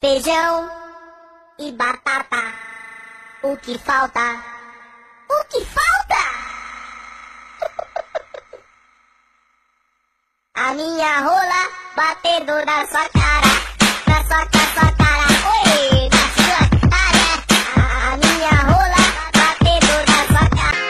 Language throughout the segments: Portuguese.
Feijão e batata. O que falta? O que falta? A minha rola batendo na sua cara. Na sua cara. Oi, na sua cara. A minha rola batendo na sua cara.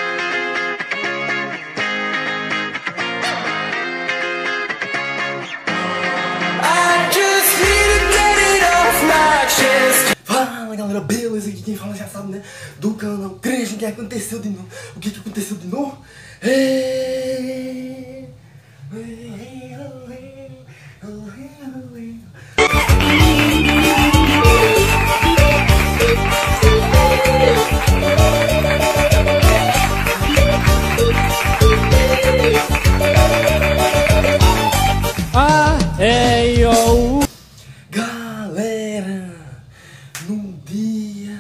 I just need to get it off my chest. Fala galera, beleza? Aqui quem fala já sabe, né? Do canal Creja. O que aconteceu de novo? O que aconteceu de novo? Galera, no dia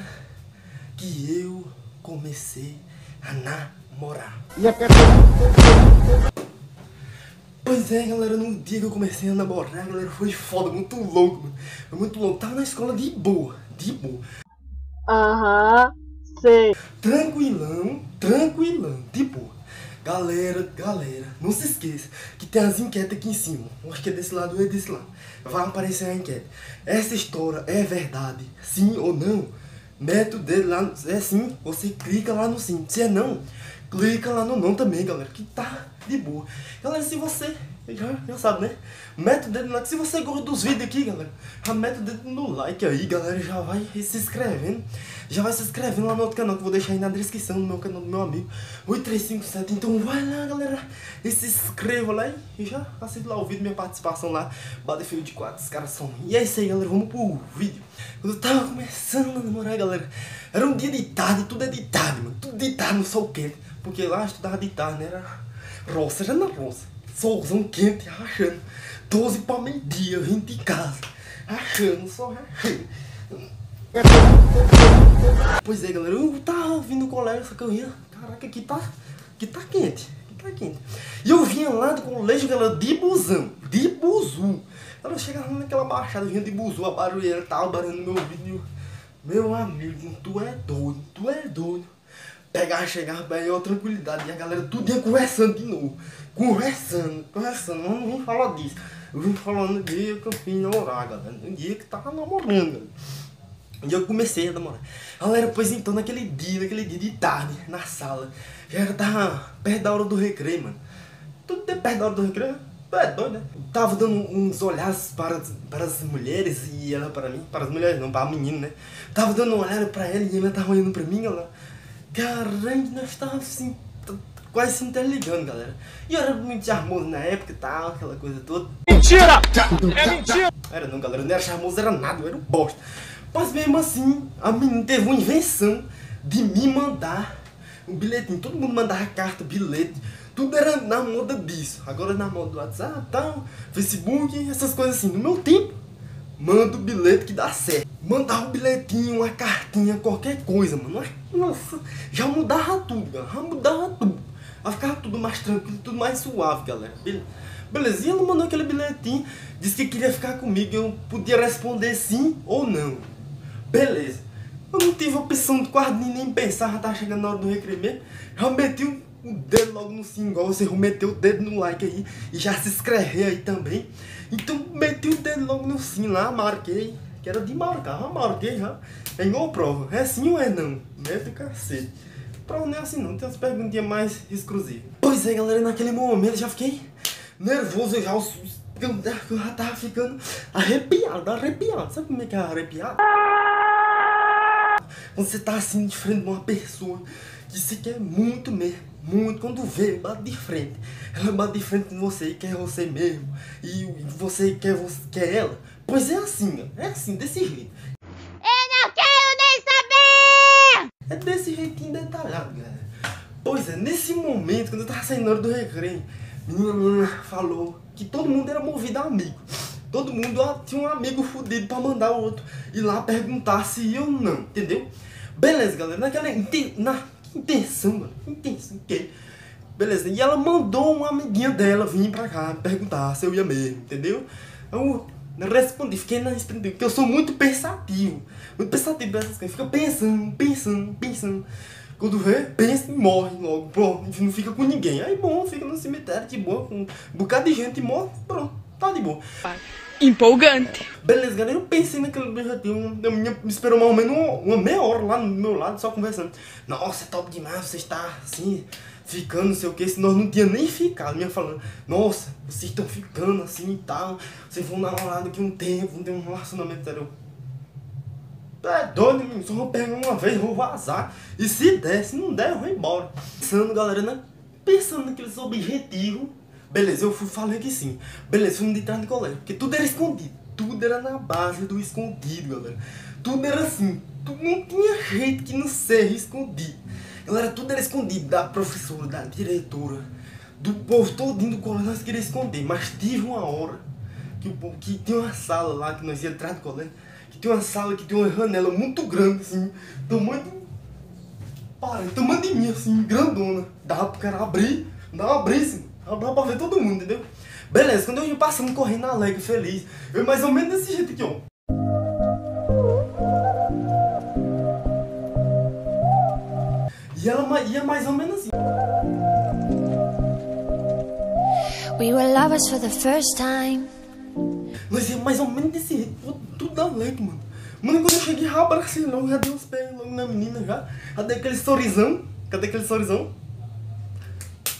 que eu comecei a namorar. Pois é, galera, no dia que eu comecei a namorar, galera, foi foda, muito louco, mano. Foi muito louco. Tava na escola de boa. Aham, sei. Tranquilão, de boa. Galera, não se esqueça que tem as enquetes aqui em cima. Acho que é desse lado ou é desse lado. Vai aparecer a enquete. Essa história é verdade? Sim ou não? Mete o dedo lá, é sim, você clica lá no sim. Se é não, clica lá no não também, galera, que tá de boa. Galera, se você, já sabe, né? Mete o dedo lá, se você gosta dos vídeos aqui, galera, já mete o dedo no like aí, galera, já vai se inscrevendo. Já vai se inscrevendo lá no outro canal, que eu vou deixar aí na descrição do meu canal, do meu amigo, 8357. Então vai lá, galera, e se inscreva lá e já assiste lá o vídeo, minha participação lá, Battlefield 4, os caras são. E é isso aí, galera, vamos pro vídeo. Quando eu tava começando a namorar, galera, era um dia de tarde, tudo é de tarde, mano, tudo de tarde no sol quente. Porque lá eu estudava de tarde, né, era na roça, solzão quente, rachando, 12 pra meio-dia, eu vim de casa, rachando, só rachando. Pois é, galera, eu tava vindo do colégio, só que eu ia, caraca, aqui tá quente. E eu vinha lá do colégio, galera, de busão, de buzu. Eu chegava naquela baixada, eu vinha de buzu, a barulheira tava barulhando no meu ouvido. Meu amigo, tu é doido. Chegava bem, ó, tranquilidade, e a galera tudo ia conversando de novo. Conversando, não vim falar disso. Eu vim falando no dia que eu fui namorar, galera, no dia que tava namorando, galera. E eu comecei a namorar. Galera, pois então, naquele dia de tarde, na sala, já tava perto da hora do recreio, mano. Tudo de perto da hora do recreio, tu é doido, né? Tava dando uns olhares para as mulheres e ela para mim. Para as mulheres não, para a menina, né? Tava dando um olhar pra ela e ela tava olhando pra mim, galera. Caramba, nós tava assim, quase se interligando, galera. E eu era muito charmoso na época e tal, aquela coisa toda. Mentira! É mentira! Era não, galera, não era charmoso, era nada, eu era um bosta. Mas mesmo assim, a menina teve uma invenção de me mandar um bilhetinho. Todo mundo mandava carta, bilhete, tudo era na moda disso. Agora na moda do WhatsApp, tal, Facebook, essas coisas assim. No meu tempo, manda o bilhete que dá certo. Mandar um bilhetinho, uma cartinha, qualquer coisa, mano. Nossa, já mudava tudo, galera. Já mudava tudo. Vai ficar tudo mais tranquilo, tudo mais suave, galera. Beleza, e ela mandou aquele bilhetinho, disse que queria ficar comigo. Eu podia responder sim ou não. Beleza. Eu não tive opção de quase nem pensar, já tava chegando na hora do recreio mesmo. Já meti o dedo logo no sim, igual você meteu o dedo no like aí e já se inscrever aí também. Então meti o dedo logo no sim lá, marquei. Que era de marcar, já marquei já. É igual prova, é sim ou é não? Mete o cacete. Prova não é assim não, tem umas perguntinhas mais exclusivas. Pois é, galera, naquele momento eu já fiquei nervoso, eu já tava ficando arrepiado. Sabe como é que é arrepiado? Quando você tá assim de frente de uma pessoa que você quer muito mesmo, muito, quando vê, bate de frente. Ela bate de frente com você e quer você mesmo. E você quer ela. Pois é assim, ó. É assim, desse jeito. Eu não quero nem saber! É desse jeitinho detalhado, galera. Pois é, nesse momento, quando eu tava saindo na hora do recreio, menina falou que todo mundo era movido a amigo. Todo mundo tinha um amigo fudido pra mandar o outro ir lá perguntar se ia ou não, entendeu? Beleza, galera, naquela intenção, mano, intenção, que? Beleza, e ela mandou uma amiguinha dela vir pra cá perguntar se eu ia mesmo, entendeu? Não respondi, fiquei na expectativa, porque eu sou muito pensativo. Muito pensativo dessas coisas. Fica pensando. Quando vê, pensa e morre logo. Pronto, não fica com ninguém. Aí bom, fica no cemitério de boa, com um bocado de gente e morre. Pronto, tá de boa. Empolgante. Beleza, galera, eu pensei naquele objetivo. Me esperou mais ou menos uma meia hora lá no meu lado, só conversando. Nossa, é top demais, você está assim, ficando, não sei o que. Se nós não tinha nem ficado, minha falando, nossa, vocês estão ficando assim e tal. Vocês vão namorar daqui um tempo, vão ter um relacionamento sério. É doido, menino, só vou pegar uma vez, vou vazar. E se der, se não der, eu vou embora. Pensando, galera, né? Pensando naqueles objetivos. Beleza, eu falei que sim. Beleza, fui de trás do colégio, porque tudo era escondido. Tudo era na base do escondido, galera. Tudo era assim. Tudo, não tinha jeito que não seja escondido. Galera, tudo era escondido. Da professora, da diretora, do povo todinho do colégio, nós queríamos esconder. Mas tive uma hora que o povo, que tinha uma sala lá, que nós íamos atrás do colégio, que tinha uma sala que tinha uma janela muito grande, assim, tamanho de mim, assim, grandona. Dava pro cara abrir, assim. Dá pra ver todo mundo, entendeu? Beleza, quando eu ia passando, correndo alegre, feliz. Eu mais ou menos desse jeito aqui, ó. E ela ia mais ou menos assim. We were lovers for the first time. Nós ia mais ou menos desse jeito, tudo alegre, mano. Mano, quando eu cheguei, já abracei logo, já dei uns pés logo na menina, já dei aquele sorrisão. Cadê aquele sorrisão?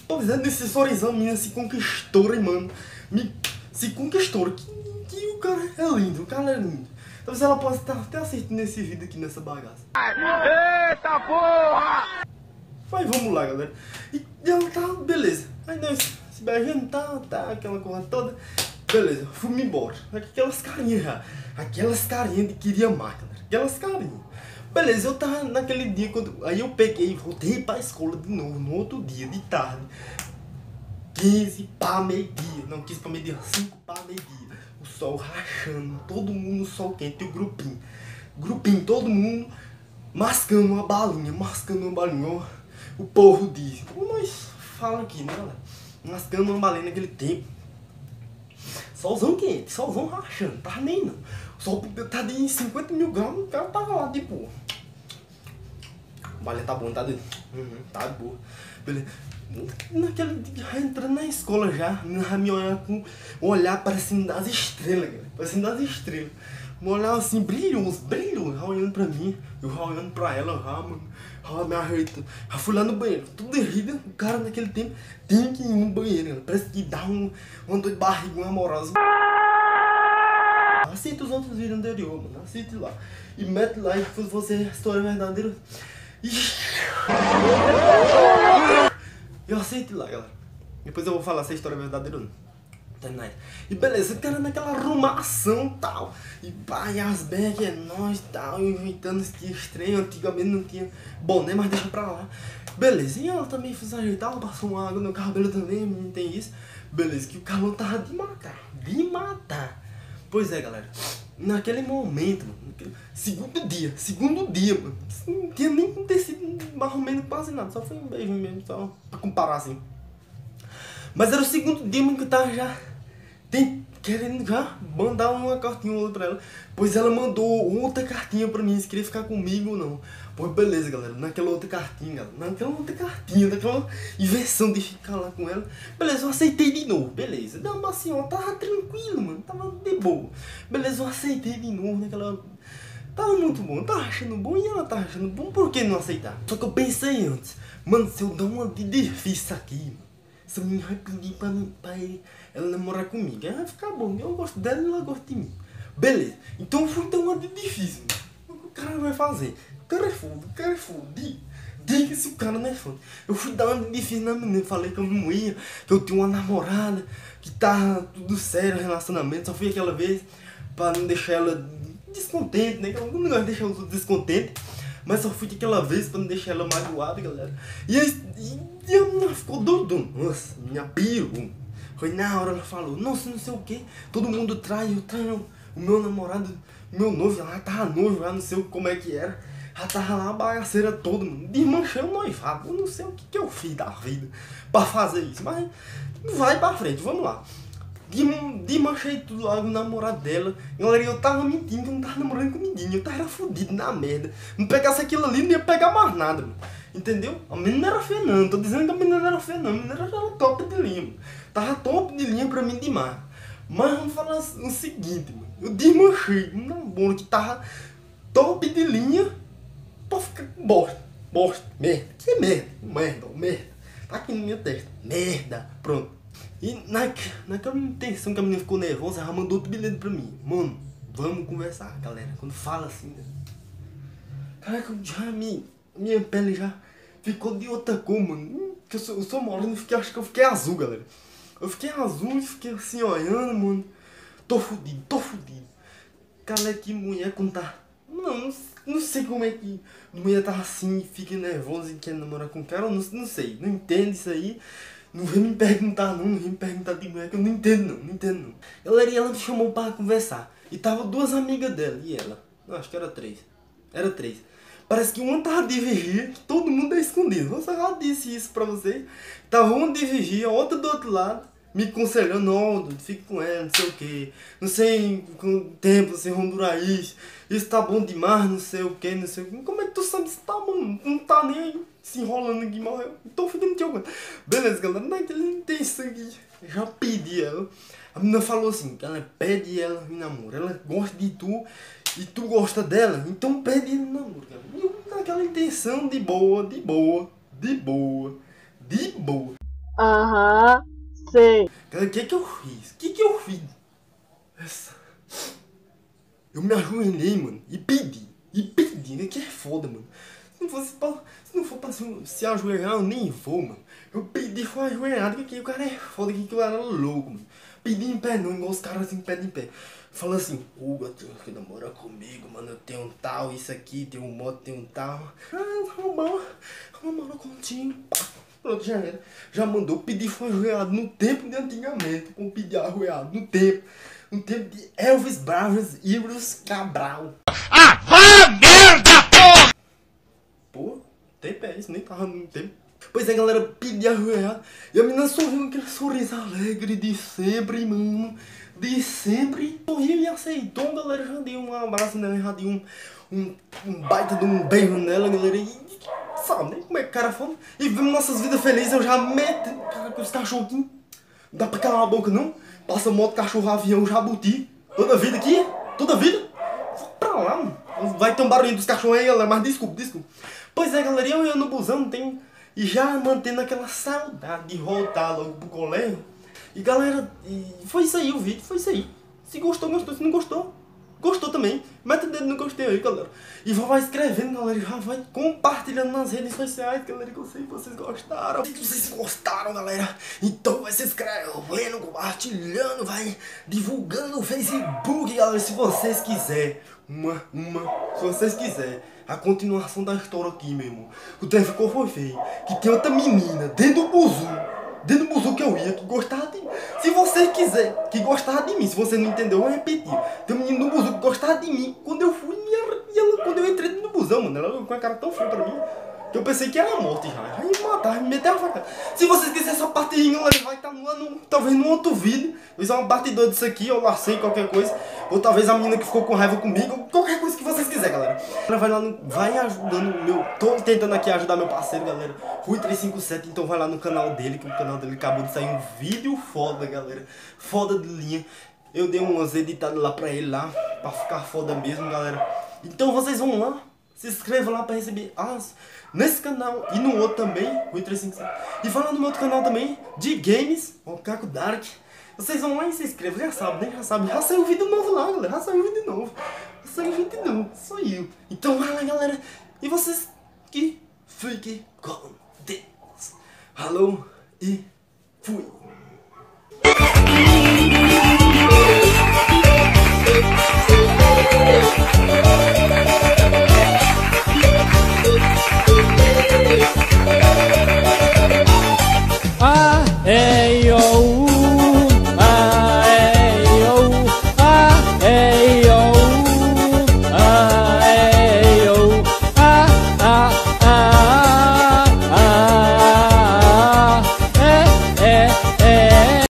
Pois é, desse sorrisão, a menina se conquistou, hein, mano. Se conquistou. Que o cara é lindo, o cara é lindo. Talvez ela possa estar até assistindo esse vídeo aqui nessa bagaça. Eita porra! Mas vamos lá, galera. E ela tá, beleza. Aí nós se beijando, tá, aquela coisa toda. Beleza, fui-me embora. Aquelas carinhas já. Aquelas carinhas de queria mais, galera. Aquelas carinhas. Beleza, eu tava naquele dia, aí eu peguei e voltei pra escola de novo, no outro dia, de tarde. 15 para meio-dia, não, 15 para meio-dia, 5 para meio-dia. O sol rachando, todo mundo no sol quente, e o grupinho, todo mundo mascando uma balinha, ó. O povo diz, como nós falamos aqui, né, galera? Mascando uma balinha naquele tempo. Solzão quente, solzão rachando, tava nem não. O sol tá de 50 mil graus, o cara tava lá de boa. A balinha tá bom, tá de tá de boa. Beleza. Naquele dia, entrando na escola já me olhava com um olhar parecendo das estrelas, cara. Parecendo das estrelas. Um olhar assim, brilhoso, já olhando pra mim. Eu já olhando pra ela, mano. Já me ajeitando. Já fui lá no banheiro. Tudo errado. O cara naquele tempo tinha que ir no banheiro, cara. Parece que dá uma dor de barriga, uma amorosa. Assiste os outros vídeos anteriores, mano. Assiste lá. E mete lá e se você a história verdadeira. Eu aceito lá, galera. Depois eu vou falar se a história é verdadeira ou não. E beleza, o cara naquela arrumação e tal. E pá, e as bags é nóis e tal. E inventando esse dia estranho. Antigamente não tinha boné, mas deixa pra lá. Beleza, e ela também fez ajeitar. Ela passou uma água no cabelo também, não tem isso. Beleza, que o calor tava de matar. Pois é, galera. Naquele momento, mano, segundo dia, mano. Não tinha nem acontecido mais ou menos quase nada. Só foi um beijo mesmo, só pra comparar assim. Mas era o segundo dia, mano, que eu tava já querendo já mandar uma cartinha ou outra pra ela. Pois ela mandou outra cartinha pra mim, se queria ficar comigo ou não. Pois beleza, galera, naquela outra cartinha, daquela inversão de ficar lá com ela. Beleza, eu aceitei de novo, beleza. Não, mas assim, ó, tava tranquilo, mano, tava de boa. Beleza, eu aceitei de novo naquela... Tava muito bom, eu tava achando bom e ela tava achando bom, por que não aceitar? Só que eu pensei antes, mano, se eu dar uma de difícil aqui, mano, essa menina vai pedir pra ela namorar comigo, aí vai ficar bom, eu gosto dela e ela gosta de mim. Beleza, então eu fui dar uma de difícil, mano. O cara vai fazer? O cara é foda, diga se o cara não é foda. Eu fui dar uma de difícil na menina, falei que eu não ia, que eu tinha uma namorada, que tava tudo sério, relacionamento, só fui aquela vez pra não deixar ela descontente, né, que eu não gosto de deixar os outros descontentes. Mas só fui aquela vez pra não deixar ela magoada, galera. E a menina ficou doidona. Nossa, minha pirou. Foi na hora ela falou, nossa, não sei o que. Todo mundo eu traio o meu namorado, meu noivo, ela tava noivo, já não sei como é que era. Já tava lá a bagaceira toda, mano. Desmanchei o noivado. Eu não sei o que eu fiz da vida pra fazer isso. Mas vai pra frente, vamos lá. Desmanchei tudo logo no namorado dela. Galera, eu tava mentindo que eu não tava namorando com ninguém. Eu tava fudido na merda. Não pegasse aquilo ali, não ia pegar mais nada, mano. Entendeu? A menina não era feia não. Não tô dizendo que a menina não era feia não. A menina era top de linha, mano. Tava top de linha pra mim demais. Mas vamos falar o seguinte, mano. Eu desmanchei um namoro que tava top de linha pra ficar com bosta. Bosta. Merda. Que é merda? Merda. Tá aqui no meu texto. Merda. Pronto. E naquela intenção que a menina ficou nervosa, ela mandou outro bilhete pra mim. Mano, vamos conversar, galera. Quando fala assim, né? Caraca, minha pele já ficou de outra cor, mano. Eu sou moreno, acho que eu fiquei azul, galera. Eu fiquei azul e fiquei assim olhando, mano. Tô fudido. Cara, que mulher quando tá... Não sei como é que mulher tá assim, fica nervosa e quer namorar com o cara. Eu não sei, não entendo isso aí. Não vem me perguntar não vem me perguntar de mulher que eu não entendo não. Ela me chamou para conversar. E tava duas amigas dela e ela. Não, acho que era três. Era três. Parece que uma tava de vigia, que todo mundo é escondido. Você já disse isso pra vocês. Tava uma de vigia, a outra do outro lado, me aconselhando, não, fique com ela, não sei o que. Não sei com tempo, sem Honduraís. Isso tá bom demais, não sei o que, não sei o que. Como é que tu sabe se tá bom? Não tá nem aí. Se enrolando aqui, morreu. Então fica no teu. Beleza, galera. Naquela intenção aqui. Já pedi ela. A menina falou assim, que ela pede ela em namoro. Ela gosta de tu e tu gosta dela. Então pede ele em namoro, cara. E eu naquela intenção de boa. Aham, sei. Cara, o que eu fiz? Eu me ajoelhei, mano. E pedi, né? Que é foda, mano. Se não for pra se ajoelhar, eu nem vou, mano. Eu pedi, foi ajoelhado, que o cara é foda, que eu era louco, mano. Pedi em pé, não, igual os caras assim, pedem em pé. Fala assim, Hugo, tu que namora comigo, mano, eu tenho um tal, isso aqui, tenho um moto, tenho um tal. Namoro contigo, pá. Pronto, já era. Já mandou pedir, foi ajoelhado no tempo de antigamente. Como pedir ajoelhado no tempo. No tempo de Elvis Bravos Ibros Cabral. Ah, vá merda, porra! Pô, tempo é isso, nem tava no tempo. Pois é, galera, pedi ajoelhado. E a menina sorriu com aquele sorriso alegre de sempre, mano. De sempre. Sorriu e aceitou, galera. Já dei um abraço nela, já dei um baita de um beijo nela, galera. E sabe, né? Como é que o cara fala? E vemos nossas vidas felizes, eu já meto. Cara, com os cachorrinhos. Não dá pra calar a boca, não? Passa moto, cachorro, avião, jabuti. Toda vida aqui? Toda vida? Vou pra lá, mano. Vai ter um barulhinho dos cachorros aí, galera, mas desculpa. Pois é, galera, eu no busão não tenho... E já mantendo aquela saudade de voltar logo pro colégio. E galera, foi isso aí o vídeo, foi isso aí. Se gostou, gostou. Se não gostou, gostou também. Mete o dedo no gostei aí, galera. E vai escrevendo, galera. Já vai compartilhando nas redes sociais, galera. Que eu sei que vocês gostaram. Se vocês gostaram, galera, então vai se inscrevendo, compartilhando, vai divulgando no Facebook, galera. Se vocês quiserem. Se vocês quiserem. A continuação da história aqui, meu irmão. O trem ficou foi feio. Que tem outra menina dentro do buzu que eu ia, que gostava de mim. Se você quiser, que gostava de mim. Se você não entendeu, eu vou repetir. Tem um menino no buzu que gostava de mim. Quando eu fui, quando eu entrei no busão, mano, ela com a cara tão feia pra mim, que eu pensei que era a morte já. Aí me matar, me meter a faca. Se vocês quiserem essa partezinha, ela vai estar talvez num outro vídeo. Fizer uma parte 2 disso aqui, eu lacei qualquer coisa. Ou talvez a menina que ficou com raiva comigo. Qualquer coisa que vocês quiserem, galera. Ela vai lá vai ajudando o meu... Tô tentando aqui ajudar meu parceiro, galera. Rui357, então vai lá no canal dele, que o canal dele acabou de sair um vídeo foda, galera. Foda de linha. Eu dei umas editadas lá pra ele lá, pra ficar foda mesmo, galera. Então vocês vão lá, se inscrevam lá pra receber nesse canal e no outro também, Rui357. E vai lá no meu outro canal também, de games, o Caco Dark. Vocês vão lá e se inscrevam, já sabem, né? Já sabem. Já saiu vídeo novo lá, galera. Já saiu vídeo novo. Sou eu. Então vai lá, galera. E vocês que fiquem com Deus. Alô e fui.